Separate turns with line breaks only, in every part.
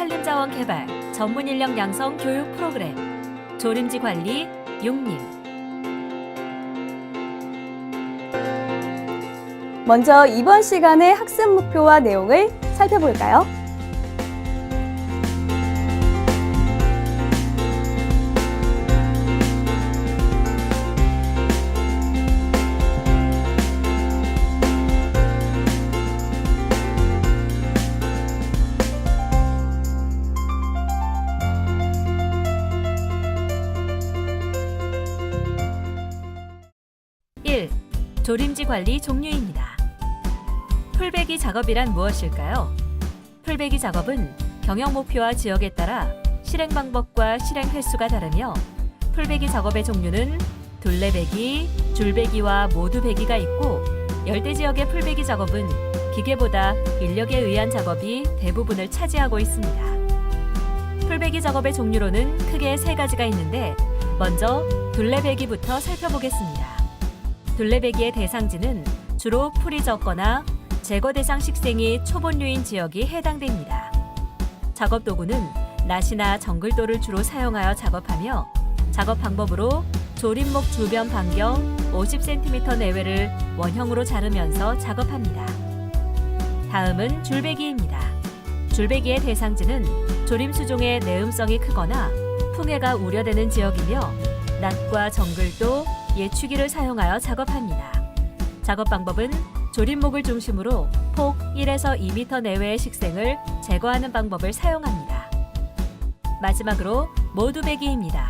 산림자원 개발 전문 인력 양성 교육 프로그램 조림지 관리 6님.
먼저 이번 시간의 학습 목표와 내용을 살펴볼까요?
조림지 관리 종류입니다. 풀베기 작업이란 무엇일까요? 풀베기 작업은 경영 목표와 지역에 따라 실행 방법과 실행 횟수가 다르며 풀베기 작업의 종류는 둘레베기, 줄베기와 모두베기가 있고 열대 지역의 풀베기 작업은 기계보다 인력에 의한 작업이 대부분을 차지하고 있습니다. 풀베기 작업의 종류로는 크게 세 가지가 있는데 먼저 둘레베기부터 살펴보겠습니다. 둘레베기의 대상지는 주로 풀이 적거나 제거 대상 식생이 초본류인 지역이 해당됩니다. 작업 도구는 낫이나 정글도를 주로 사용하여 작업하며 작업 방법으로 조림목 주변 반경 50cm 내외를 원형으로 자르면서 작업합니다. 다음은 줄베기입니다. 줄베기의 대상지는 조림 수종의 내음성이 크거나 풍해가 우려되는 지역이며 낫과 정글도 예추기를 사용하여 작업합니다. 작업 방법은 조림목을 중심으로 폭 1에서 2m 내외의 식생을 제거하는 방법을 사용합니다. 마지막으로 모두베기입니다.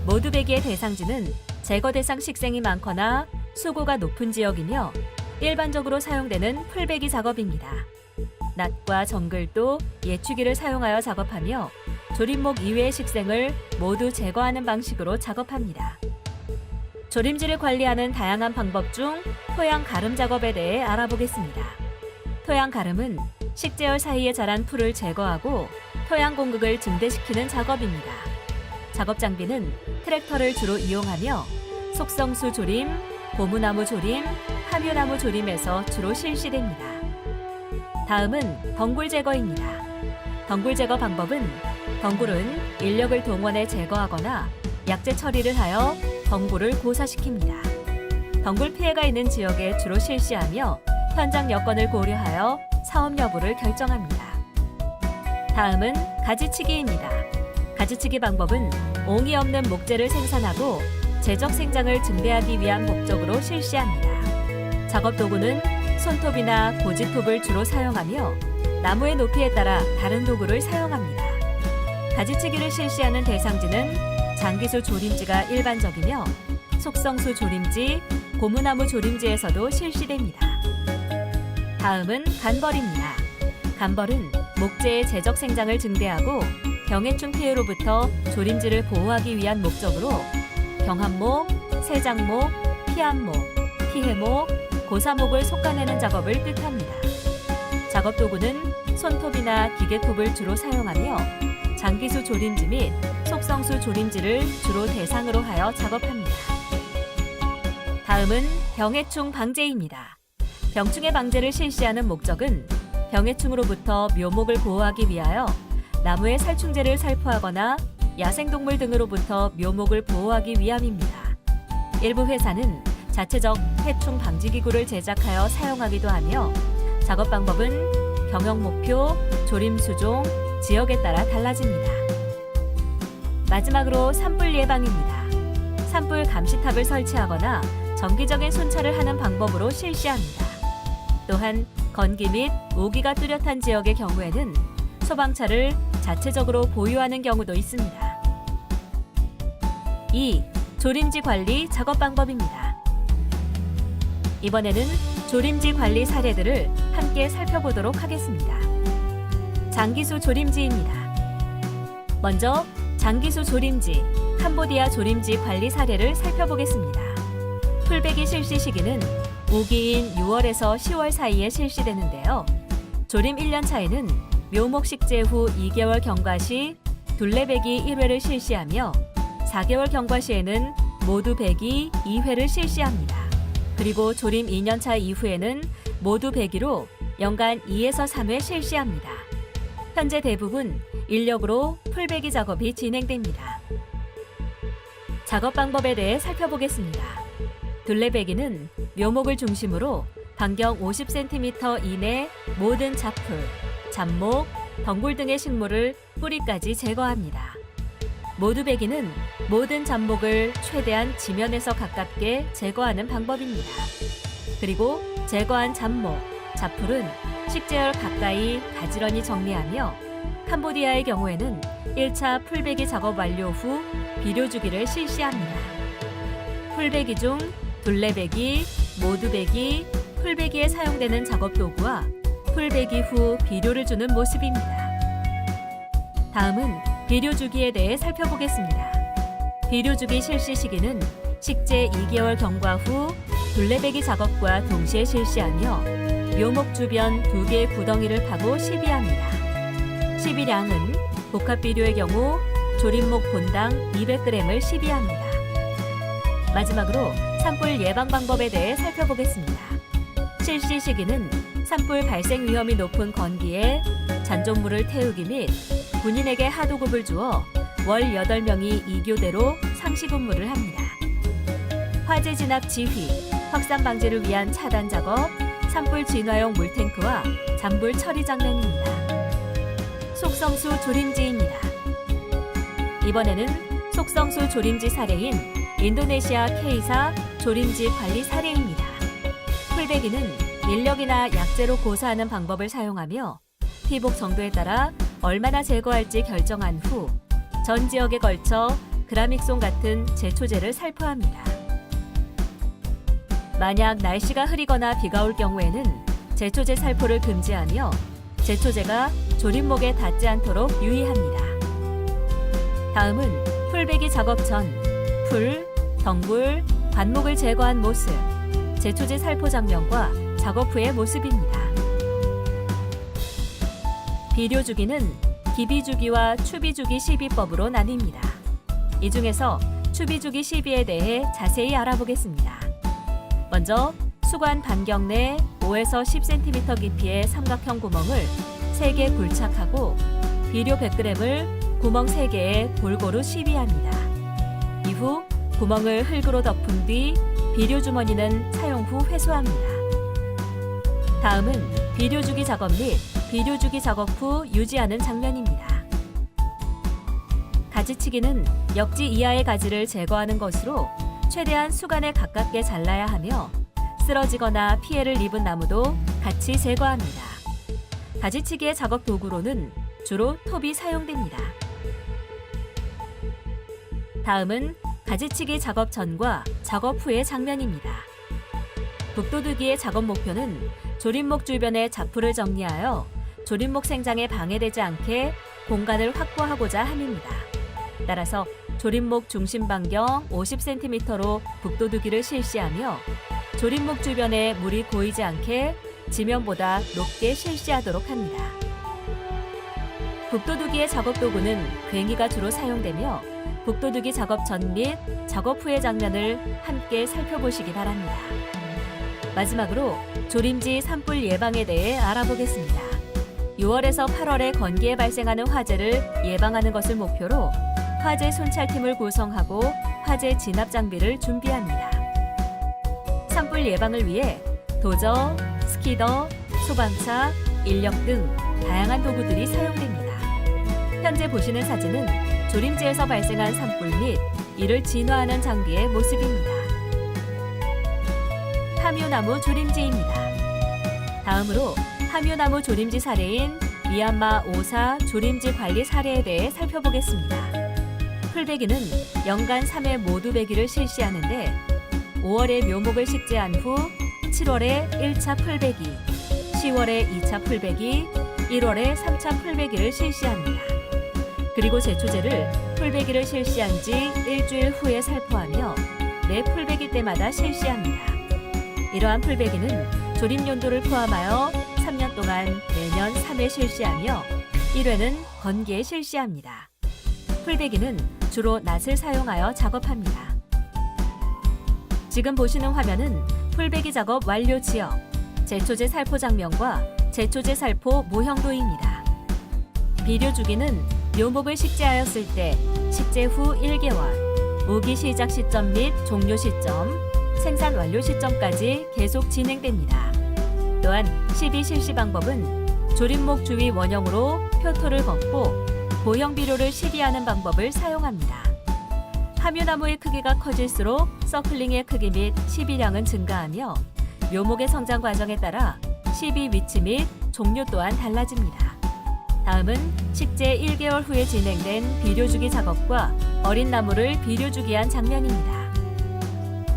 모두베기의 대상지는 제거 대상 식생이 많거나 수고가 높은 지역이며 일반적으로 사용되는 풀베기 작업입니다. 낫과 정글도 예추기를 사용하여 작업하며 조림목 이외의 식생을 모두 제거하는 방식으로 작업합니다. 조림지를 관리하는 다양한 방법 중 토양 가름 작업에 대해 알아보겠습니다. 토양 가름은 식재열 사이에 자란 풀을 제거하고 토양 공급을 증대시키는 작업입니다. 작업 장비는 트랙터를 주로 이용하며 속성수 조림, 고무나무 조림, 함유나무 조림에서 주로 실시됩니다. 다음은 덩굴 제거입니다. 덩굴 제거 방법은 덩굴은 인력을 동원해 제거하거나 약재 처리를 하여 덩굴을 고사시킵니다. 덩굴 피해가 있는 지역에 주로 실시하며 현장 여건을 고려하여 사업 여부를 결정합니다. 다음은 가지치기입니다. 가지치기 방법은 옹이 없는 목재를 생산하고 재적 생장을 증대하기 위한 목적으로 실시합니다. 작업 도구는 손톱이나 고지톱을 주로 사용하며 나무의 높이에 따라 다른 도구를 사용합니다. 가지치기를 실시하는 대상지는 장기수 조림지가 일반적이며 속성수 조림지, 고무나무 조림지에서도 실시됩니다. 다음은 간벌입니다. 간벌은 목재의 재적 생장을 증대하고 병해충 피해로부터 조림지를 보호하기 위한 목적으로 병한목, 세장목, 피한목, 피해목, 고사목을 솎아내는 작업을 뜻합니다. 작업 도구는 손톱이나 기계톱을 주로 사용하며 장기수 조림지 및 속성수 조림지를 주로 대상으로 하여 작업합니다. 다음은 병해충 방제입니다. 병충해 방제를 실시하는 목적은 병해충으로부터 묘목을 보호하기 위하여 나무의 살충제를 살포하거나 야생동물 등으로부터 묘목을 보호하기 위함입니다. 일부 회사는 자체적 해충 방지기구를 제작하여 사용하기도 하며 작업 방법은 경영 목표, 조림 수종, 지역에 따라 달라집니다. 마지막으로 산불 예방입니다. 산불 감시탑을 설치하거나 정기적인 순찰을 하는 방법으로 실시합니다. 또한 건기 및 모기가 뚜렷한 지역의 경우에는 소방차를 자체적으로 보유하는 경우도 있습니다. 2. 조림지 관리 작업 방법입니다. 이번에는 조림지 관리 사례들을 함께 살펴보도록 하겠습니다. 장기수 조림지입니다. 먼저 장기수 조림지, 캄보디아 조림지 관리 사례를 살펴보겠습니다. 풀베기 실시 시기는 우기인 6월에서 10월 사이에 실시되는데요. 조림 1년 차에는 묘목 식재 후 2개월 경과 시 둘레베기 1회를 실시하며 4개월 경과 시에는 모두 베기 2회를 실시합니다. 그리고 조림 2년차 이후에는 모두 베기로 연간 2에서 3회 실시합니다. 현재 대부분 인력으로 풀베기 작업이 진행됩니다. 작업 방법에 대해 살펴보겠습니다. 둘레베기는 묘목을 중심으로 반경 50cm 이내 모든 잡풀, 잡목, 덩굴 등의 식물을 뿌리까지 제거합니다. 모두베기는 모든 잡목을 최대한 지면에서 가깝게 제거하는 방법입니다. 그리고 제거한 잡목, 잡풀은 식재열 가까이 가지런히 정리하며 캄보디아의 경우에는 1차 풀베기 작업 완료 후 비료주기를 실시합니다. 풀베기 중 둘레베기, 모두베기, 풀베기에 사용되는 작업 도구와 풀베기 후 비료를 주는 모습입니다. 다음은 비료주기에 대해 살펴보겠습니다. 비료주기 실시 시기는 식재 2개월 경과 후 둘레베기 작업과 동시에 실시하며 묘목 주변 2개의 구덩이를 파고 시비합니다. 시비량은 복합비료의 경우 조림목 본당 200g을 시비합니다. 마지막으로 산불 예방 방법에 대해 살펴보겠습니다. 실시 시기는 산불 발생 위험이 높은 건기에 잔존물을 태우기 및 군인에게 하도급을 주어 월 8명이 2교대로 상시 근무를 합니다. 화재 진압 지휘, 확산 방지를 위한 차단 작업, 산불 진화용 물탱크와 잔불 처리 장면입니다. 속성수 조림지입니다. 이번에는 속성수 조림지 사례인 인도네시아 K사 조림지 관리 사례입니다. 풀베기는 인력이나 약재로 고사하는 방법을 사용하며 피복 정도에 따라 얼마나 제거할지 결정한 후 전 지역에 걸쳐 그라믹손 같은 제초제를 살포합니다. 만약 날씨가 흐리거나 비가 올 경우에는 제초제 살포를 금지하며 제초제가 조림목에 닿지 않도록 유의합니다. 다음은 풀베기 작업 전 풀, 덩굴, 관목을 제거한 모습, 제초제 살포 장면과 작업 후의 모습입니다. 비료주기는 기비주기와 추비주기 시비법으로 나뉩니다. 이 중에서 추비주기 시비에 대해 자세히 알아보겠습니다. 먼저 수관 반경 내 5에서 10cm 깊이의 삼각형 구멍을 3개 굴착하고 비료 100g을 구멍 3개에 골고루 시비합니다. 이후 구멍을 흙으로 덮은 뒤 비료 주머니는 사용 후 회수합니다. 다음은 비료주기 작업 및 비료주기 작업 후 유지하는 장면입니다. 가지치기는 역지 이하의 가지를 제거하는 것으로 최대한 수간에 가깝게 잘라야 하며 쓰러지거나 피해를 입은 나무도 같이 제거합니다. 가지치기의 작업 도구로는 주로 톱이 사용됩니다. 다음은 가지치기 작업 전과 작업 후의 장면입니다. 북도두기의 작업 목표는 조림목 주변의 잡풀을 정리하여 조림목 생장에 방해되지 않게 공간을 확보하고자 함입니다. 따라서 조림목 중심 반경 50cm로 북도두기를 실시하며 조림목 주변에 물이 고이지 않게 지면보다 높게 실시하도록 합니다. 북도두기의 작업 도구는 괭이가 주로 사용되며 북도두기 작업 전 및 작업 후의 장면을 함께 살펴보시기 바랍니다. 마지막으로 조림지 산불 예방에 대해 알아보겠습니다. 6월에서 8월에 건기에 발생하는 화재를 예방하는 것을 목표로 화재 순찰팀을 구성하고 화재 진압 장비를 준비합니다. 산불 예방을 위해 도저, 스키더, 소방차, 인력 등 다양한 도구들이 사용됩니다. 현재 보시는 사진은 조림지에서 발생한 산불 및 이를 진화하는 장비의 모습입니다. 함유나무 조림지입니다. 다음으로 함유나무 조림지 사례인 미얀마 5사 조림지 관리 사례에 대해 살펴보겠습니다. 풀베기는 연간 3회 모두베기를 실시하는데 5월에 묘목을 식재한 후 7월에 1차 풀베기, 10월에 2차 풀베기, 1월에 3차 풀베기를 실시합니다. 그리고 제초제를 풀베기를 실시한 지 일주일 후에 살포하며 매 풀베기 때마다 실시합니다. 이러한 풀베기는 조림 연도를 포함하여 3년 동안 매년 3회 실시하며 1회는 건기에 실시합니다. 풀베기는 주로 낫을 사용하여 작업합니다. 지금 보시는 화면은 풀베기 작업 완료 지역, 제초제 살포 장면과 제초제 살포 모형도입니다. 비료 주기는 묘목을 식재하였을 때 식재 후 1개월, 우기 시작 시점 및 종료 시점, 생산 완료 시점까지 계속 진행됩니다. 또한 시비 실시 방법은 조림목 주위 원형으로 표토를 걷고 보형 비료를 시비하는 방법을 사용합니다. 함유나무의 크기가 커질수록 서클링의 크기 및 시비량은 증가하며 묘목의 성장 과정에 따라 시비 위치 및 종류 또한 달라집니다. 다음은 식재 1개월 후에 진행된 비료주기 작업과 어린 나무를 비료주기한 장면입니다.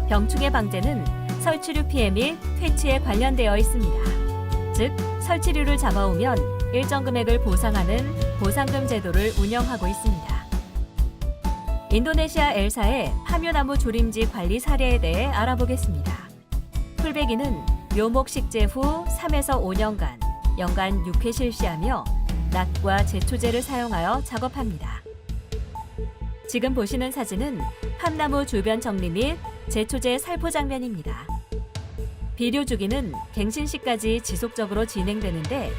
병충해 방제는 설치류 피해 및 퇴치에 관련되어 있습니다. 즉, 설치류를 잡아오면 일정 금액을 보상하는 보상금 제도를 운영하고 있습니다. 인도네시아 엘사의 함유나무 조림지 관리 사례에 대해 알아보겠습니다. 풀베기는 묘목 식재 후 3에서 5년간 연간 6회 실시하며 낫과 제초제를 사용하여 작업합니다. 지금 보시는 사진은 함나무 주변 정리 및 제초제 살포 장면입니다. 비료 주기는 갱신 시까지 지속적으로 진행되는데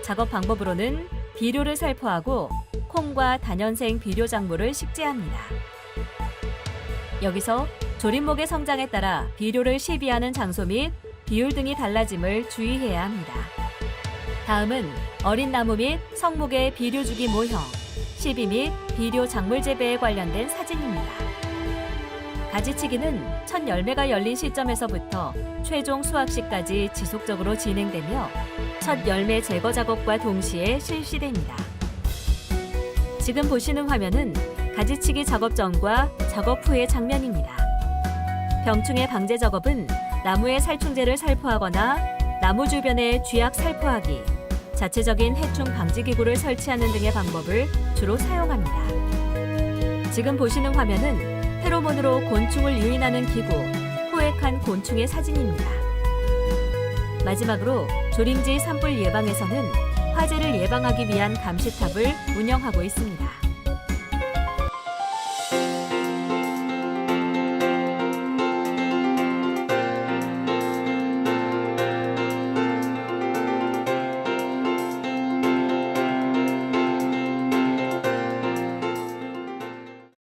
작업 방법으로는 비료를 살포하고 콩과 단연생 비료 작물을 식재합니다. 여기서 조림목의 성장에 따라 비료를 시비하는 장소 및 비율 등이 달라짐을 주의해야 합니다. 다음은 어린 나무 및 성목의 비료 주기 모형, 시비 및 비료 작물 재배에 관련된 사진입니다. 가지치기는 첫 열매가 열린 시점에서부터 최종 수확시까지 지속적으로 진행되며 첫 열매 제거 작업과 동시에 실시됩니다. 지금 보시는 화면은 가지치기 작업 전과 작업 후의 장면입니다. 병충해 방제 작업은 나무의 살충제를 살포하거나 나무 주변에 쥐약 살포하기, 자체적인 해충 방지 기구를 설치하는 등의 방법을 주로 사용합니다. 지금 보시는 화면은 페로몬으로 곤충을 유인하는 기구, 포획한 곤충의 사진입니다. 마지막으로 조림지 산불 예방에서는 화재를 예방하기 위한 감시탑을 운영하고 있습니다.